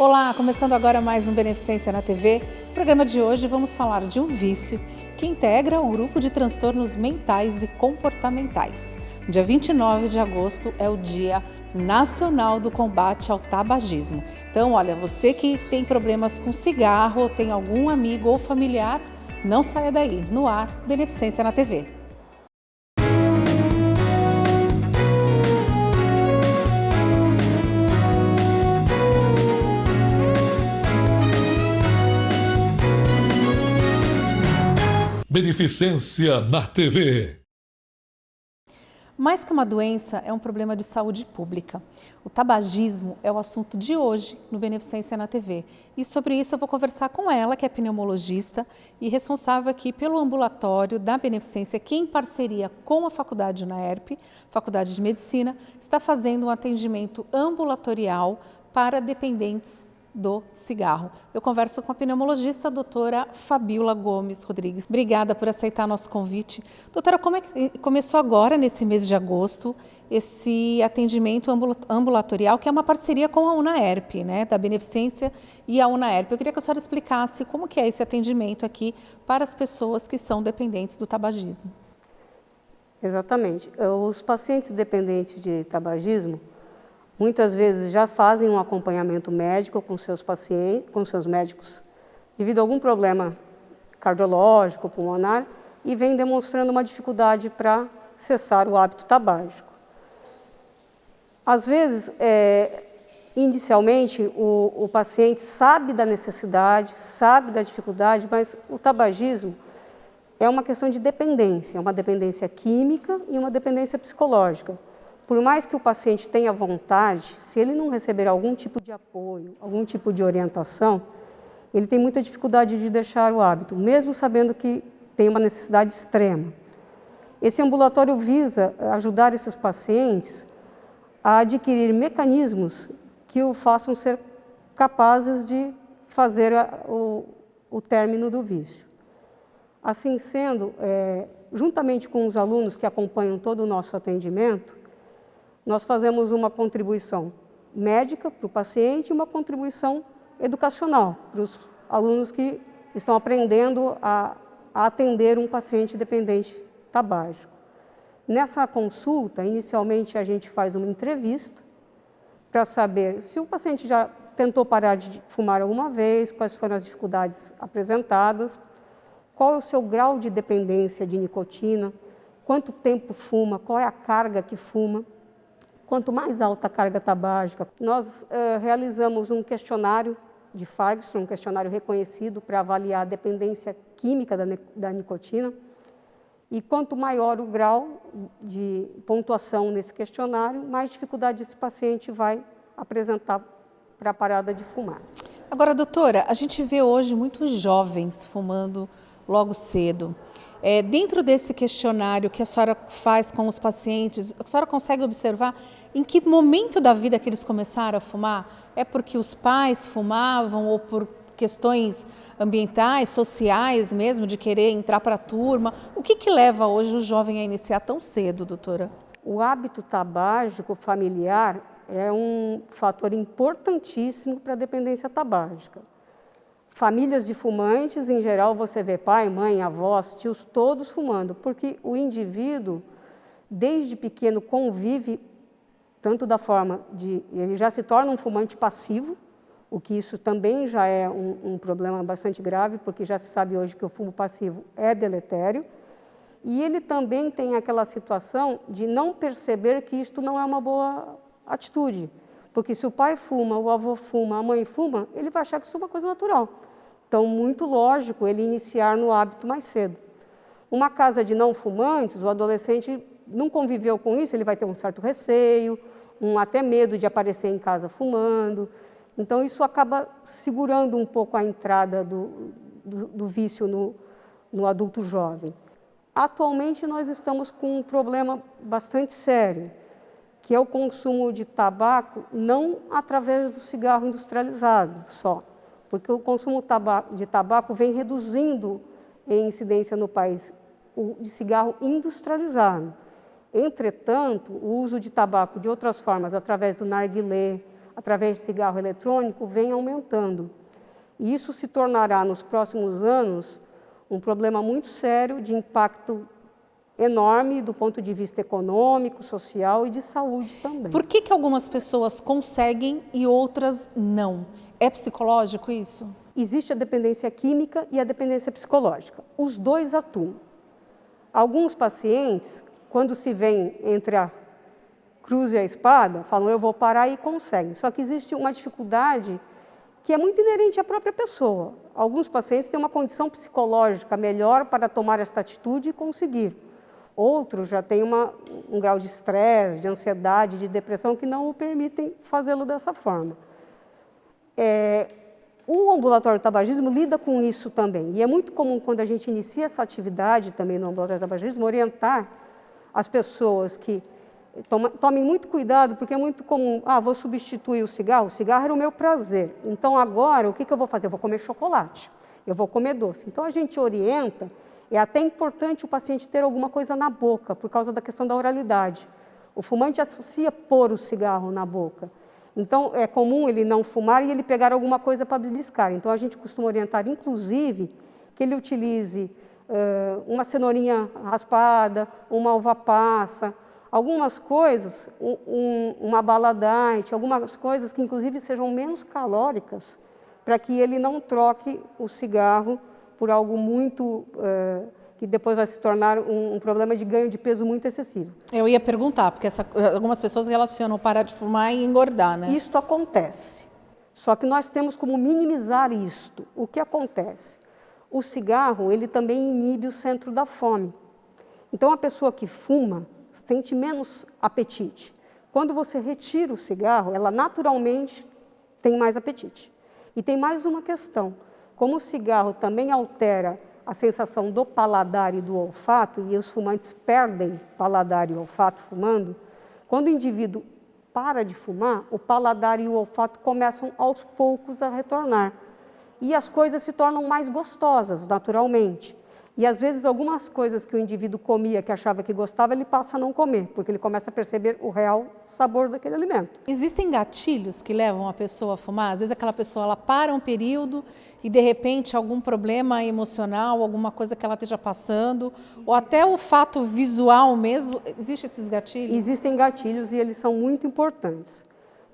Olá, começando agora mais um Beneficência na TV. No programa de hoje vamos falar de um vício que integra um grupo de transtornos mentais e comportamentais. Dia 29 de agosto é o Dia Nacional do Combate ao Tabagismo. Então, olha, você que tem problemas com cigarro, ou tem algum amigo ou familiar, não saia daí. No ar, Beneficência na TV. Beneficência na TV. Mais que uma doença, é um problema de saúde pública. O tabagismo é o assunto de hoje no Beneficência na TV. E sobre isso eu vou conversar com ela, que é pneumologista e responsável aqui pelo ambulatório da Beneficência, que em parceria com a Faculdade UNAERP, Faculdade de Medicina, está fazendo um atendimento ambulatorial para dependentes do cigarro. Eu converso com a pneumologista, a doutora Fabíola Gomes Rodrigues. Obrigada por aceitar nosso convite. Doutora, como é que começou agora, nesse mês de agosto, esse atendimento ambulatorial, que é uma parceria com a UNAERP, né, da Beneficência e a UNAERP? Eu queria que a senhora explicasse como que é esse atendimento aqui para as pessoas que são dependentes do tabagismo. Exatamente. Os pacientes dependentes de tabagismo, muitas vezes já fazem um acompanhamento médico com seus pacientes, com seus médicos, devido a algum problema cardiológico, pulmonar, e vem demonstrando uma dificuldade para cessar o hábito tabágico. Às vezes, inicialmente, o paciente sabe da necessidade, sabe da dificuldade, mas o tabagismo é uma questão de dependência, uma dependência química e uma dependência psicológica. Por mais que o paciente tenha vontade, se ele não receber algum tipo de apoio, algum tipo de orientação, ele tem muita dificuldade de deixar o hábito, mesmo sabendo que tem uma necessidade extrema. Esse ambulatório visa ajudar esses pacientes a adquirir mecanismos que o façam ser capazes de fazer o término do vício. Assim sendo, juntamente com os alunos que acompanham todo o nosso atendimento, nós fazemos uma contribuição médica para o paciente e uma contribuição educacional para os alunos que estão aprendendo a atender um paciente dependente tabágico. Nessa consulta, inicialmente a gente faz uma entrevista para saber se o paciente já tentou parar de fumar alguma vez, quais foram as dificuldades apresentadas, qual é o seu grau de dependência de nicotina, quanto tempo fuma, qual é a carga que fuma. Quanto mais alta a carga tabágica, nós realizamos um questionário de Fargstrom, um questionário reconhecido para avaliar a dependência química da nicotina. E quanto maior o grau de pontuação nesse questionário, mais dificuldade esse paciente vai apresentar para a parada de fumar. Agora, doutora, a gente vê hoje muitos jovens fumando logo cedo. Dentro desse questionário que a senhora faz com os pacientes, a senhora consegue observar em que momento da vida que eles começaram a fumar? É porque os pais fumavam ou por questões ambientais, sociais mesmo, de querer entrar para a turma? O que leva hoje o jovem a iniciar tão cedo, doutora? O hábito tabágico familiar é um fator importantíssimo para a dependência tabágica. Famílias de fumantes, em geral, você vê pai, mãe, avós, tios, todos fumando, porque o indivíduo, desde pequeno, convive tanto da forma de... ele já se torna um fumante passivo, o que isso também já é um problema bastante grave, porque já se sabe hoje que o fumo passivo é deletério, e ele também tem aquela situação de não perceber que isto não é uma boa atitude. Porque se o pai fuma, o avô fuma, a mãe fuma, ele vai achar que isso é uma coisa natural. Então, muito lógico ele iniciar no hábito mais cedo. Uma casa de não fumantes, o adolescente não conviveu com isso, ele vai ter um certo receio, até medo de aparecer em casa fumando. Então, isso acaba segurando um pouco a entrada do vício no adulto jovem. Atualmente, nós estamos com um problema bastante sério, que é o consumo de tabaco não através do cigarro industrializado só, porque o consumo de tabaco vem reduzindo em incidência no país o de cigarro industrializado. Entretanto, o uso de tabaco de outras formas, através do narguilé, através de cigarro eletrônico vem aumentando. E isso se tornará, nos próximos anos, um problema muito sério, de impacto enorme do ponto de vista econômico, social e de saúde também. Por que algumas pessoas conseguem e outras não? É psicológico isso? Existe a dependência química e a dependência psicológica. Os dois atuam. Alguns pacientes, quando se veem entre a cruz e a espada, falam, eu vou parar e conseguem. Só que existe uma dificuldade que é muito inerente à própria pessoa. Alguns pacientes têm uma condição psicológica melhor para tomar esta atitude e conseguir. Outros já têm um grau de estresse, de ansiedade, de depressão que não o permitem fazê-lo dessa forma. O ambulatório do tabagismo lida com isso também. E é muito comum, quando a gente inicia essa atividade também no ambulatório do tabagismo, orientar as pessoas que tomem muito cuidado, porque é muito comum, vou substituir o cigarro era o meu prazer. Então agora, o que eu vou fazer? Eu vou comer chocolate, eu vou comer doce. Então a gente orienta. É até importante o paciente ter alguma coisa na boca, por causa da questão da oralidade. O fumante associa pôr o cigarro na boca. Então, é comum ele não fumar e ele pegar alguma coisa para beliscar. Então, a gente costuma orientar, inclusive, que ele utilize uma cenourinha raspada, uma uva passa, algumas coisas, uma bala diet, algumas coisas que, inclusive, sejam menos calóricas, para que ele não troque o cigarro por algo muito, que depois vai se tornar um problema de ganho de peso muito excessivo. Eu ia perguntar, porque algumas pessoas relacionam parar de fumar e engordar, né? Isto acontece, só que nós temos como minimizar isto. O que acontece? O cigarro, ele também inibe o centro da fome. Então, a pessoa que fuma sente menos apetite. Quando você retira o cigarro, ela naturalmente tem mais apetite. E tem mais uma questão. Como o cigarro também altera a sensação do paladar e do olfato, e os fumantes perdem paladar e olfato fumando, quando o indivíduo para de fumar, o paladar e o olfato começam aos poucos a retornar. E as coisas se tornam mais gostosas, naturalmente. E às vezes algumas coisas que o indivíduo comia, que achava que gostava, ele passa a não comer, porque ele começa a perceber o real sabor daquele alimento. Existem gatilhos que levam a pessoa a fumar? Às vezes aquela pessoa ela para um período e de repente algum problema emocional, alguma coisa que ela esteja passando, ou até o fato visual mesmo, existem esses gatilhos? Existem gatilhos e eles são muito importantes.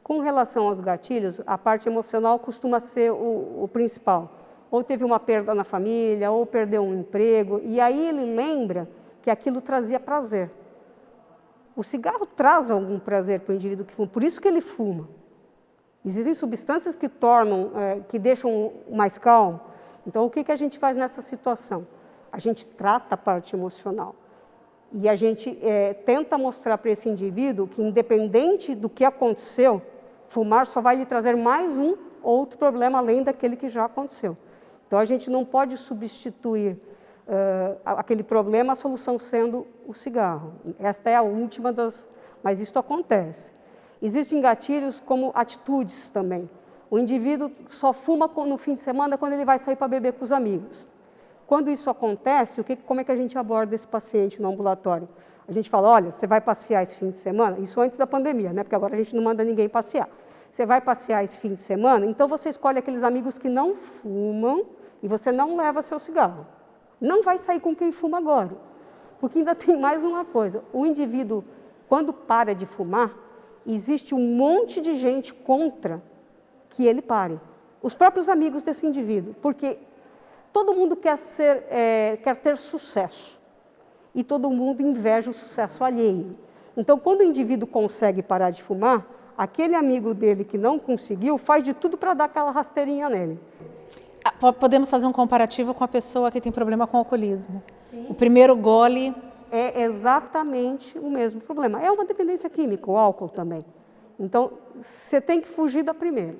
Com relação aos gatilhos, a parte emocional costuma ser o principal. Ou teve uma perda na família, ou perdeu um emprego, e aí ele lembra que aquilo trazia prazer. O cigarro traz algum prazer para o indivíduo que fuma, por isso que ele fuma. Existem substâncias que que deixam mais calmo. Então, o que a gente faz nessa situação? A gente trata a parte emocional. E a gente tenta mostrar para esse indivíduo que, independente do que aconteceu, fumar só vai lhe trazer mais um outro problema além daquele que já aconteceu. Então, a gente não pode substituir aquele problema, a solução sendo o cigarro. Esta é a última mas isso acontece. Existem gatilhos como atitudes também. O indivíduo só fuma no fim de semana quando ele vai sair para beber com os amigos. Quando isso acontece, como é que a gente aborda esse paciente no ambulatório? A gente fala, olha, você vai passear esse fim de semana? Isso antes da pandemia, né? Porque agora a gente não manda ninguém passear. Você vai passear esse fim de semana? Então você escolhe aqueles amigos que não fumam e você não leva seu cigarro. Não vai sair com quem fuma agora. Porque ainda tem mais uma coisa. O indivíduo, quando para de fumar, existe um monte de gente contra que ele pare. Os próprios amigos desse indivíduo. Porque todo mundo quer ter sucesso. E todo mundo inveja o sucesso alheio. Então, quando o indivíduo consegue parar de fumar, aquele amigo dele que não conseguiu faz de tudo para dar aquela rasteirinha nele. Podemos fazer um comparativo com a pessoa que tem problema com alcoolismo. Sim. O primeiro gole... É exatamente o mesmo problema. É uma dependência química, o álcool também. Então, você tem que fugir da primeira.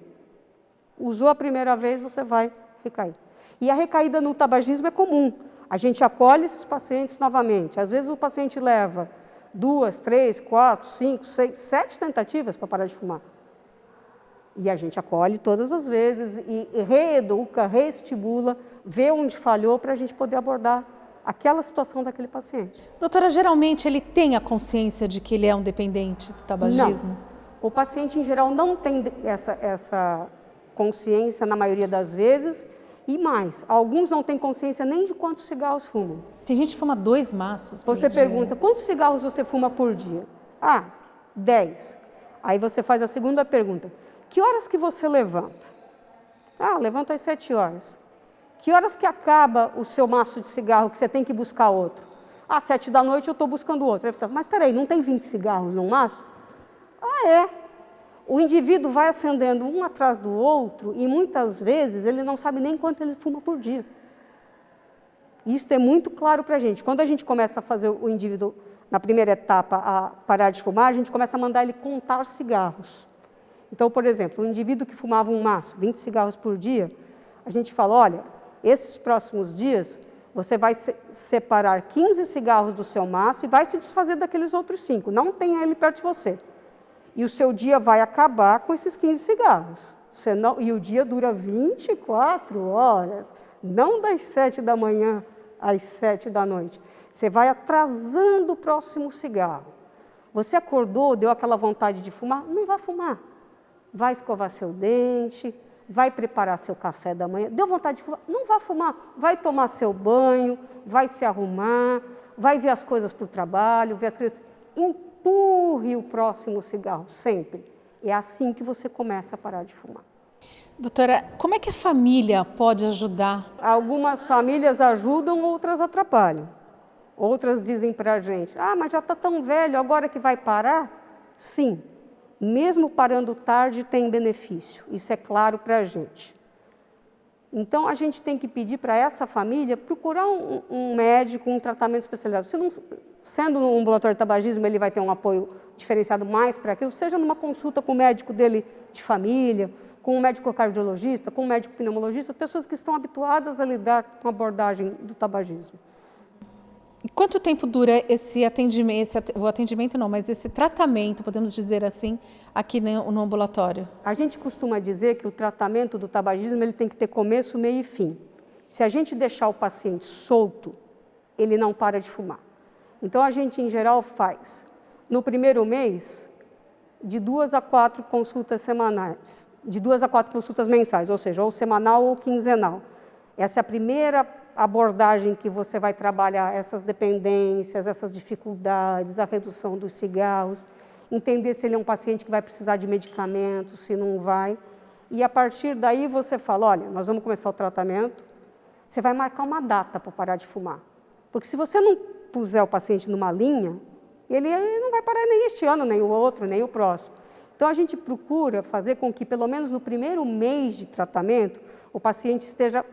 Usou a primeira vez, você vai recair. E a recaída no tabagismo é comum. A gente acolhe esses pacientes novamente. Às vezes o paciente leva 2, 3, 4, 5, 6, 7 tentativas para parar de fumar. E a gente acolhe todas as vezes e reeduca, reestimula, vê onde falhou para a gente poder abordar aquela situação daquele paciente. Doutora, geralmente ele tem a consciência de que ele é um dependente do tabagismo? Não. O paciente, em geral, não tem essa consciência na maioria das vezes, e mais, alguns não têm consciência nem de quantos cigarros fumam. Tem gente que fuma 2 maços por Você dia. pergunta, quantos cigarros você fuma por dia? Ah, 10. Aí você faz a segunda pergunta, que horas que você levanta? Ah, levanto às 7 horas. Que horas que acaba o seu maço de cigarro que você tem que buscar outro? Às 7 da noite eu estou buscando outro. Aí você fala, mas peraí, não tem 20 cigarros num maço? Ah, é. O indivíduo vai acendendo um atrás do outro e muitas vezes ele não sabe nem quanto ele fuma por dia. Isso é muito claro para a gente. Quando a gente começa a fazer o indivíduo, na primeira etapa, a parar de fumar, a gente começa a mandar ele contar cigarros. Então, por exemplo, o indivíduo que fumava um maço, 20 cigarros por dia, a gente fala, olha, esses próximos dias você vai separar 15 cigarros do seu maço e vai se desfazer daqueles outros 5. Não tenha ele perto de você. E o seu dia vai acabar com esses 15 cigarros. E o dia dura 24 horas, não das 7 da manhã às 7 da noite. Você vai atrasando o próximo cigarro. Você acordou, deu aquela vontade de fumar? Não vai fumar. Vai escovar seu dente, vai preparar seu café da manhã. Deu vontade de fumar? Não vai fumar. Vai tomar seu banho, vai se arrumar, vai ver as coisas para o trabalho, ver as crianças. Empurre o próximo cigarro, sempre. É assim que você começa a parar de fumar. Doutora, como é que a família pode ajudar? Algumas famílias ajudam, outras atrapalham. Outras dizem para a gente, ah, mas já está tão velho, agora que vai parar? Sim, mesmo parando tarde tem benefício, isso é claro para a gente. Então, a gente tem que pedir para essa família procurar um médico, um tratamento especializado. Se não, sendo no ambulatório de tabagismo, ele vai ter um apoio diferenciado mais para aquilo, seja numa consulta com o médico dele de família, com um médico cardiologista, com um médico pneumologista, pessoas que estão habituadas a lidar com a abordagem do tabagismo. E quanto tempo dura esse atendimento, mas esse tratamento, podemos dizer assim, aqui no ambulatório? A gente costuma dizer que o tratamento do tabagismo ele tem que ter começo, meio e fim. Se a gente deixar o paciente solto, ele não para de fumar. Então, a gente, em geral, faz, no primeiro mês, de 2 a 4 consultas semanais, de 2 a 4 consultas mensais, ou seja, ou semanal ou quinzenal. Essa é a primeira abordagem que você vai trabalhar essas dependências, essas dificuldades, a redução dos cigarros, entender se ele é um paciente que vai precisar de medicamentos, se não vai. E a partir daí você fala, olha, nós vamos começar o tratamento, você vai marcar uma data para parar de fumar. Porque se você não puser o paciente numa linha, ele não vai parar nem este ano, nem o outro, nem o próximo. Então a gente procura fazer com que pelo menos no primeiro mês de tratamento, o paciente esteja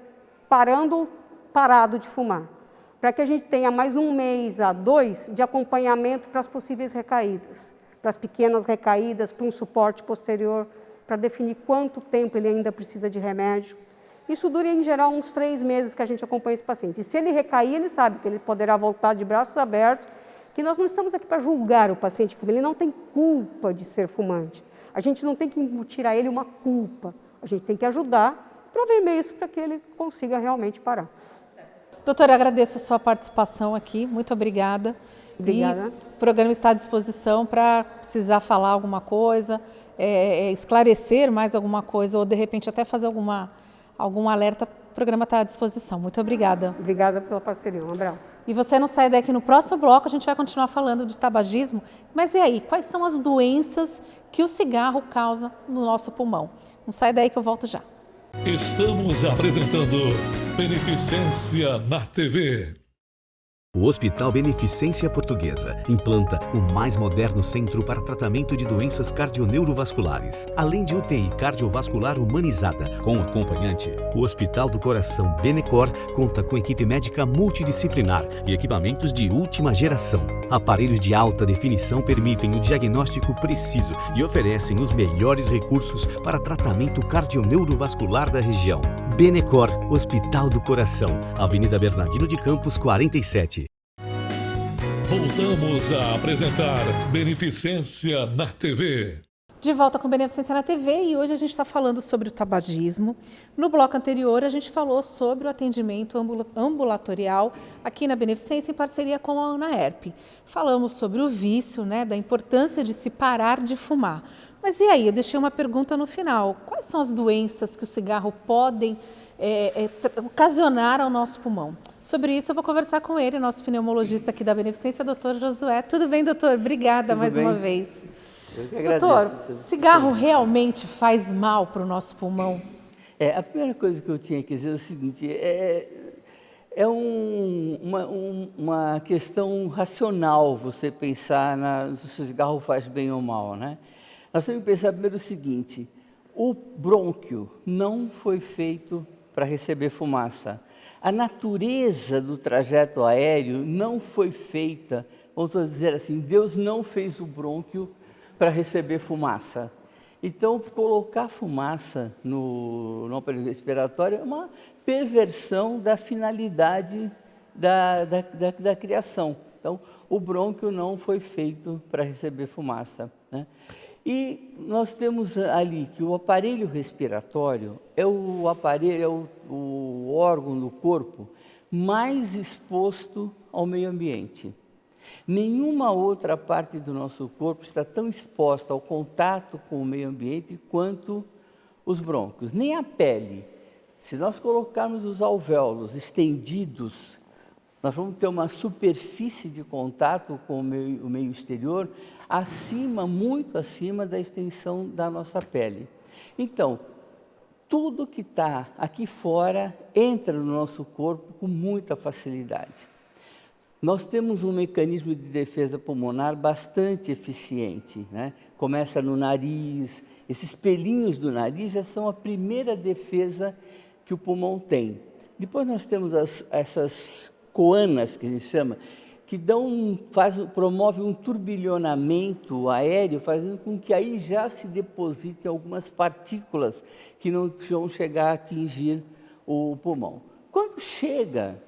parado de fumar, para que a gente tenha mais 1 mês a 2 de acompanhamento para as possíveis recaídas, para as pequenas recaídas, para um suporte posterior, para definir quanto tempo ele ainda precisa de remédio. Isso dura, em geral, uns 3 meses que a gente acompanha esse paciente. E se ele recair, ele sabe que ele poderá voltar de braços abertos, que nós não estamos aqui para julgar o paciente, ele não tem culpa de ser fumante. A gente não tem que incutir a ele uma culpa, a gente tem que ajudar para ver meios para que ele consiga realmente parar. Doutora, eu agradeço a sua participação aqui, muito obrigada. Obrigada. E o programa está à disposição para precisar falar alguma coisa, esclarecer mais alguma coisa ou, de repente, até fazer algum alerta. O programa está à disposição. Muito obrigada. Obrigada pela parceria. Um abraço. E você não sai daqui, no próximo bloco a gente vai continuar falando de tabagismo. Mas e aí, quais são as doenças que o cigarro causa no nosso pulmão? Não sai daí que eu volto já. Estamos apresentando Beneficência na TV. O Hospital Beneficência Portuguesa implanta o mais moderno centro para tratamento de doenças cardioneurovasculares. Além de UTI cardiovascular humanizada com acompanhante, o Hospital do Coração Benecor conta com equipe médica multidisciplinar e equipamentos de última geração. Aparelhos de alta definição permitem o diagnóstico preciso e oferecem os melhores recursos para tratamento cardioneurovascular da região. Benecor, Hospital do Coração, Avenida Bernardino de Campos, 47. Voltamos a apresentar Beneficência na TV. De volta com Beneficência na TV e hoje a gente está falando sobre o tabagismo. No bloco anterior a gente falou sobre o atendimento ambulatorial aqui na Beneficência em parceria com a UNAERP. Falamos sobre o vício, da importância de se parar de fumar. Mas e aí, eu deixei uma pergunta no final. Quais são as doenças que o cigarro podem ocasionar ao nosso pulmão? Sobre isso eu vou conversar com ele, nosso pneumologista aqui da Beneficência, doutor Josué. Tudo bem, doutor? Obrigada Tudo mais bem? uma vez. Eu que agradeço. Doutor, cigarro realmente faz mal para o nosso pulmão? A primeira coisa que eu tinha que dizer é o seguinte, uma questão racional você pensar se o cigarro faz bem ou mal, né? Nós temos que pensar primeiro o seguinte, o brônquio não foi feito para receber fumaça. A natureza do trajeto aéreo não foi feita, vamos dizer assim, Deus não fez o brônquio para receber fumaça. Então, colocar fumaça no aparelho respiratório é uma perversão da finalidade da criação. Então, o brônquio não foi feito para receber fumaça, né? E nós temos ali que o aparelho respiratório é o aparelho, o órgão do corpo mais exposto ao meio ambiente. Nenhuma outra parte do nosso corpo está tão exposta ao contato com o meio ambiente quanto os brônquios, nem a pele. Se nós colocarmos os alvéolos estendidos, nós vamos ter uma superfície de contato com o meio exterior muito acima da extensão da nossa pele. Então, tudo que está aqui fora entra no nosso corpo com muita facilidade. Nós temos um mecanismo de defesa pulmonar bastante eficiente, né? Começa no nariz, esses pelinhos do nariz já são a primeira defesa que o pulmão tem. Depois nós temos essas coanas, que a gente chama, que promove um turbilhonamento aéreo, fazendo com que aí já se depositem algumas partículas que não vão chegar a atingir o pulmão. Quando chega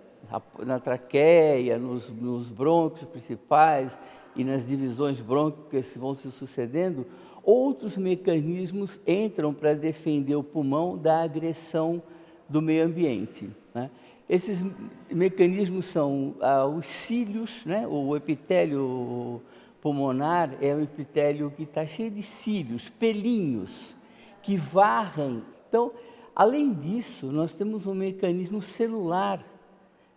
na traqueia, nos brônquios principais e nas divisões brônquicas que vão se sucedendo, outros mecanismos entram para defender o pulmão da agressão do meio ambiente, né? Esses mecanismos são os cílios, né? O epitélio pulmonar é um epitélio que está cheio de cílios, pelinhos, que varrem. Então, além disso, nós temos um mecanismo celular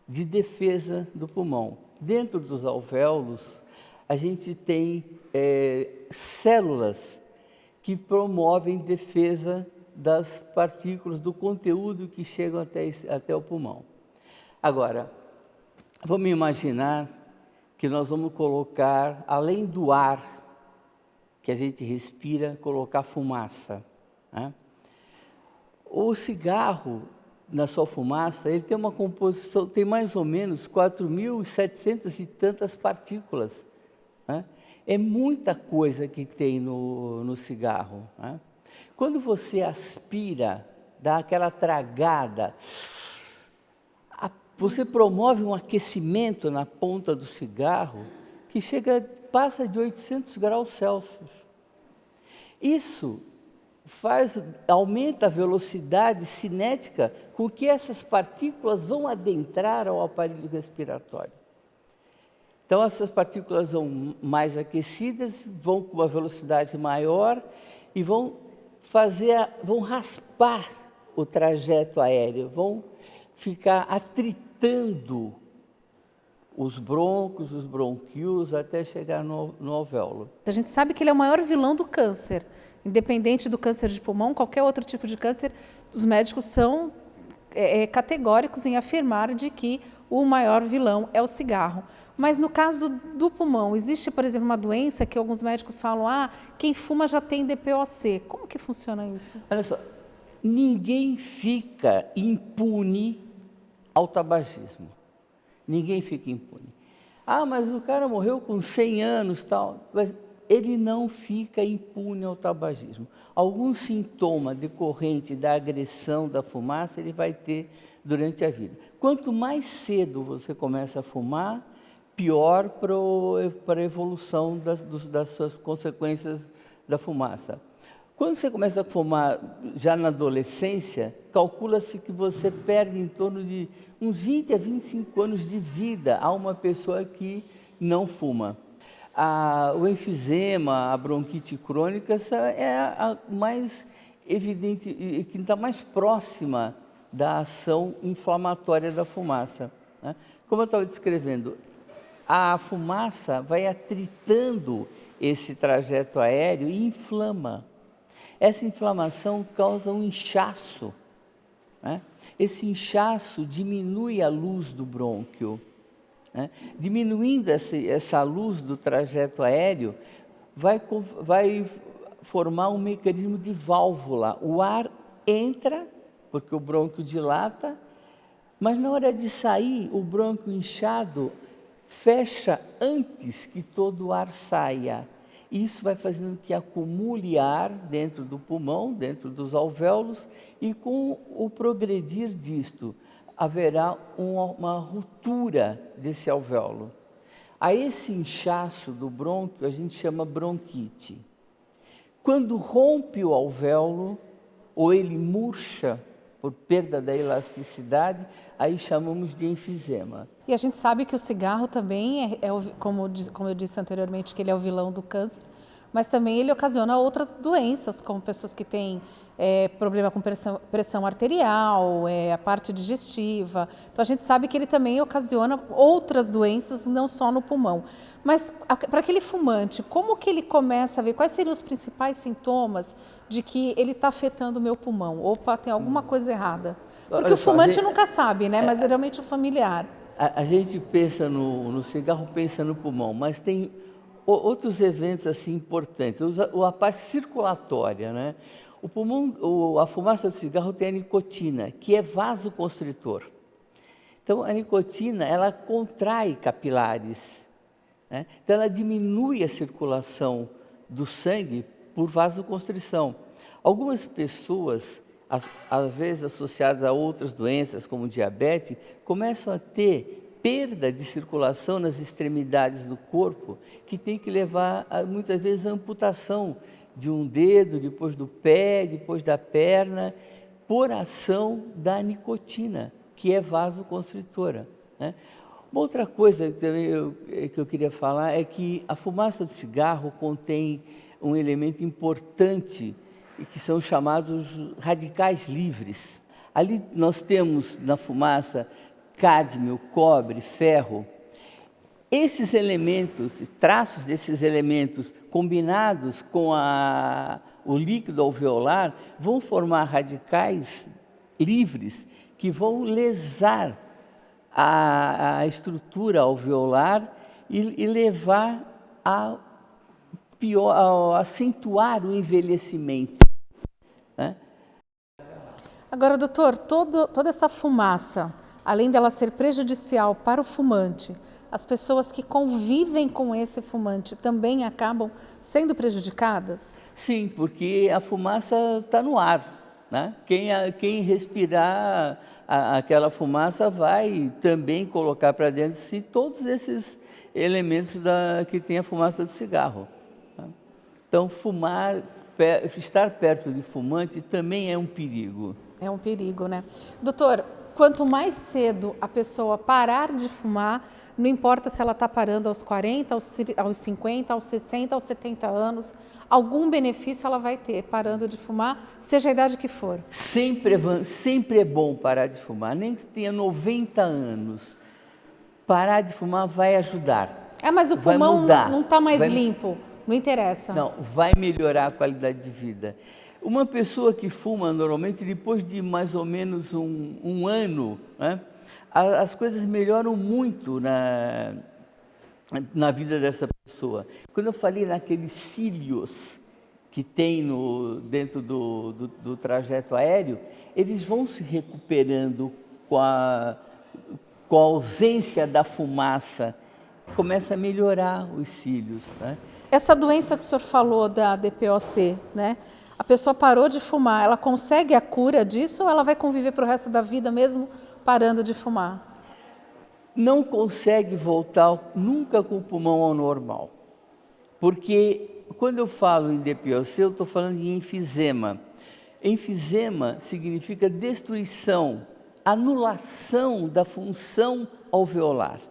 de defesa do pulmão. Dentro dos alvéolos, a gente tem células que promovem defesa das partículas, do conteúdo que chegam até o pulmão. Agora, vamos imaginar que nós vamos colocar, além do ar que a gente respira, colocar fumaça, né? O cigarro, na sua fumaça, ele tem uma composição, tem mais ou menos 4.700 e tantas partículas, né? É muita coisa que tem no cigarro, né? Quando você aspira, dá aquela tragada, você promove um aquecimento na ponta do cigarro que passa de 800 graus Celsius. Isso aumenta a velocidade cinética com que essas partículas vão adentrar ao aparelho respiratório. Então, essas partículas vão mais aquecidas, vão com uma velocidade maior e vão raspar o trajeto aéreo, vão ficar atritando os brônquios, os bronquíolos, até chegar no alvéolo. A gente sabe que ele é o maior vilão do câncer. Independente do câncer de pulmão, qualquer outro tipo de câncer, os médicos são categóricos em afirmar de que o maior vilão é o cigarro. Mas no caso do pulmão, existe, por exemplo, uma doença que alguns médicos falam, quem fuma já tem DPOC. Como que funciona isso? Olha só, ninguém fica impune ao tabagismo. Ninguém fica impune. Mas o cara morreu com 100 anos, tal. Mas ele não fica impune ao tabagismo. Algum sintoma decorrente da agressão da fumaça ele vai ter durante a vida. Quanto mais cedo você começa a fumar, pior para a evolução das suas consequências da fumaça. Quando você começa a fumar já na adolescência, calcula-se que você perde em torno de uns 20 a 25 anos de vida a uma pessoa que não fuma. O enfisema, a bronquite crônica, essa é a mais evidente, que está mais próxima da ação inflamatória da fumaça, né? Como eu estava descrevendo, a fumaça vai atritando esse trajeto aéreo e inflama. Essa inflamação causa um inchaço, né? Esse inchaço diminui a luz do brônquio, né? Diminuindo essa luz do trajeto aéreo, vai formar um mecanismo de válvula. O ar entra, porque o brônquio dilata, mas na hora de sair, o brônquio inchado fecha antes que todo o ar saia. Isso vai fazendo que acumule ar dentro do pulmão, dentro dos alvéolos, e com o progredir disto, haverá uma ruptura desse alvéolo. A esse inchaço do brônquio a gente chama bronquite. Quando rompe o alvéolo, ou ele murcha por perda da elasticidade, aí chamamos de enfisema. E a gente sabe que o cigarro também como eu disse anteriormente, que ele é o vilão do câncer, mas também ele ocasiona outras doenças, como pessoas que têm problema com pressão arterial, a parte digestiva. Então a gente sabe que ele também ocasiona outras doenças, não só no pulmão. Mas para aquele fumante, como que ele começa a ver, quais seriam os principais sintomas de que ele está afetando o meu pulmão? Opa, tem alguma coisa errada. Porque o fumante nunca sabe, né? Mas geralmente o familiar. A gente pensa no cigarro, pensa no pulmão, mas tem outros eventos assim importantes. A parte circulatória, né? O pulmão, a fumaça do cigarro tem a nicotina, que é vasoconstritor. Então, a nicotina, ela contrai capilares, né? Então, ela diminui a circulação do sangue por vasoconstrição. Algumas pessoas, às vezes associadas a outras doenças, como diabetes, começam a ter perda de circulação nas extremidades do corpo, que tem que levar, muitas vezes, a amputação de um dedo, depois do pé, depois da perna, por ação da nicotina, que é vasoconstritora, né? Uma outra coisa que eu queria falar é que a fumaça do cigarro contém um elemento importante, que são chamados radicais livres. Ali nós temos na fumaça cádmio, cobre, ferro. Esses elementos, traços desses elementos combinados com o líquido alveolar vão formar radicais livres que vão lesar a estrutura alveolar e levar a acentuar o envelhecimento, né? Agora, doutor, toda essa fumaça, além dela ser prejudicial para o fumante, as pessoas que convivem com esse fumante também acabam sendo prejudicadas? Sim, porque a fumaça está no ar, né? Quem respirar aquela fumaça vai também colocar para dentro de si todos esses elementos que tem a fumaça do cigarro, né? Então, estar perto de fumante também é um perigo. É um perigo, né? Doutor, quanto mais cedo a pessoa parar de fumar, não importa se ela está parando aos 40, aos 50, aos 60, aos 70 anos, algum benefício ela vai ter parando de fumar, seja a idade que for. Sempre é bom parar de fumar, nem que tenha 90 anos. Parar de fumar vai ajudar. Mas o pulmão não está mais limpo, não interessa. Não, vai melhorar a qualidade de vida. Uma pessoa que fuma, normalmente, depois de mais ou menos um ano, né, as coisas melhoram muito na vida dessa pessoa. Quando eu falei naqueles cílios que tem dentro do trajeto aéreo, eles vão se recuperando com a ausência da fumaça, começa a melhorar os cílios, né? Essa doença que o senhor falou da DPOC, né? A pessoa parou de fumar, ela consegue a cura disso ou ela vai conviver para o resto da vida mesmo parando de fumar? Não consegue voltar nunca com o pulmão ao normal. Porque quando eu falo em DPOC, eu estou falando de enfisema. Enfisema significa destruição, anulação da função alveolar.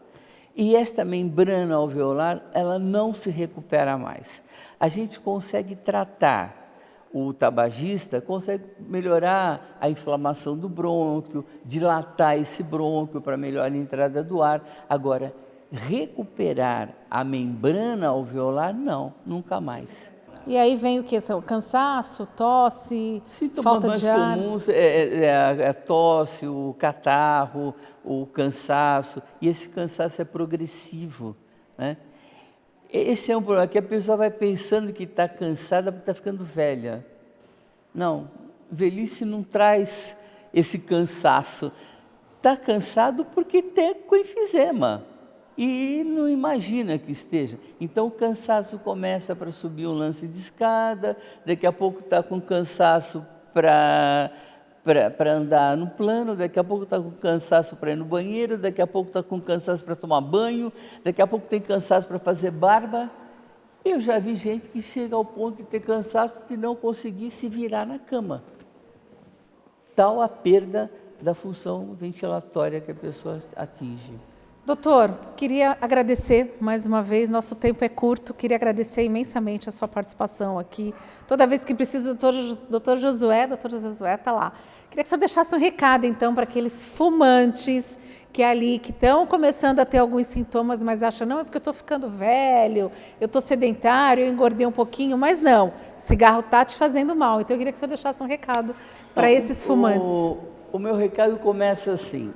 E esta membrana alveolar, ela não se recupera mais. A gente consegue tratar, o tabagista consegue melhorar a inflamação do brônquio, dilatar esse brônquio para melhorar a entrada do ar. Agora, recuperar a membrana alveolar, não, nunca mais. E aí vem o que? Cansaço, tosse, falta de ar? Sintomas mais comuns a tosse, o catarro, o cansaço. E esse cansaço é progressivo, né? Esse é um problema, que a pessoa vai pensando que está cansada porque está ficando velha. Não, velhice não traz esse cansaço. Está cansado porque tem com enfisema e não imagina que esteja. Então o cansaço começa para subir um lance de escada, daqui a pouco está com cansaço para andar no plano, daqui a pouco está com cansaço para ir no banheiro, daqui a pouco está com cansaço para tomar banho, daqui a pouco tem cansaço para fazer barba. Eu já vi gente que chega ao ponto de ter cansaço de não conseguir se virar na cama. Tal a perda da função ventilatória que a pessoa atinge. Doutor, queria agradecer mais uma vez, nosso tempo é curto, queria agradecer imensamente a sua participação aqui. Toda vez que precisa, doutor Josué está lá. Queria que o senhor deixasse um recado, então, para aqueles fumantes que estão começando a ter alguns sintomas, mas acham, não, é porque eu estou ficando velho, eu estou sedentário, eu engordei um pouquinho, mas não, o cigarro está te fazendo mal. Então, eu queria que o senhor deixasse um recado para esses fumantes. O meu recado começa assim: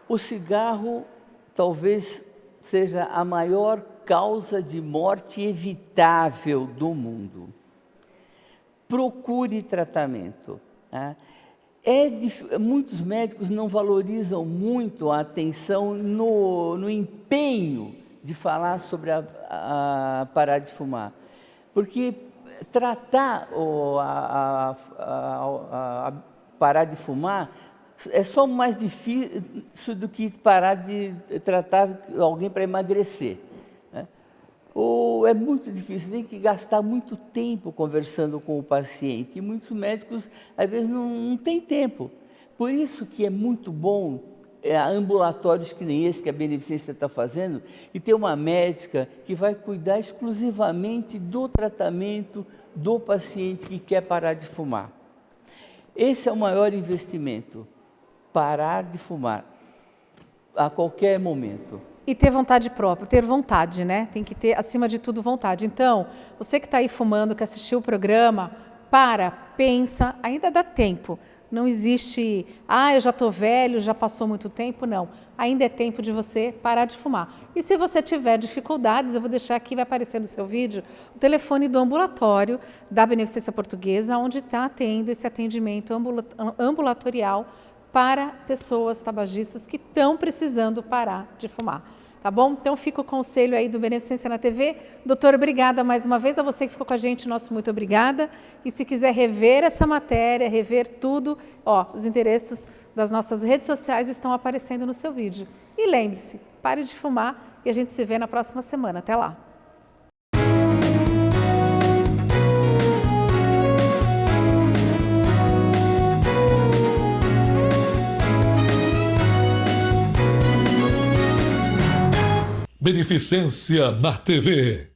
o cigarro talvez seja a maior causa de morte evitável do mundo. Procure tratamento. Tá? Muitos médicos não valorizam muito a atenção no empenho de falar sobre a parar de fumar, porque tratar a parar de fumar é só mais difícil do que parar de tratar alguém para emagrecer, né? Ou é muito difícil, tem que gastar muito tempo conversando com o paciente. E muitos médicos, às vezes, não têm tempo. Por isso que é muito bom ambulatórios que nem esse que a Beneficência está fazendo, e ter uma médica que vai cuidar exclusivamente do tratamento do paciente que quer parar de fumar. Esse é o maior investimento. Parar de fumar a qualquer momento. E ter vontade própria, ter vontade, né? Tem que ter, acima de tudo, vontade. Então, você que está aí fumando, que assistiu o programa, pensa, ainda dá tempo. Não existe, eu já estou velho, já passou muito tempo, não. Ainda é tempo de você parar de fumar. E se você tiver dificuldades, eu vou deixar aqui, vai aparecer no seu vídeo, o telefone do ambulatório da Beneficência Portuguesa, onde está tendo esse atendimento ambulatorial para pessoas tabagistas que estão precisando parar de fumar. Tá bom? Então, fica o conselho aí do Beneficência na TV. Doutor, obrigada mais uma vez. A você que ficou com a gente, nosso muito obrigada. E se quiser rever essa matéria, rever tudo, os endereços das nossas redes sociais estão aparecendo no seu vídeo. E lembre-se, pare de fumar e a gente se vê na próxima semana. Até lá! Beneficência na TV.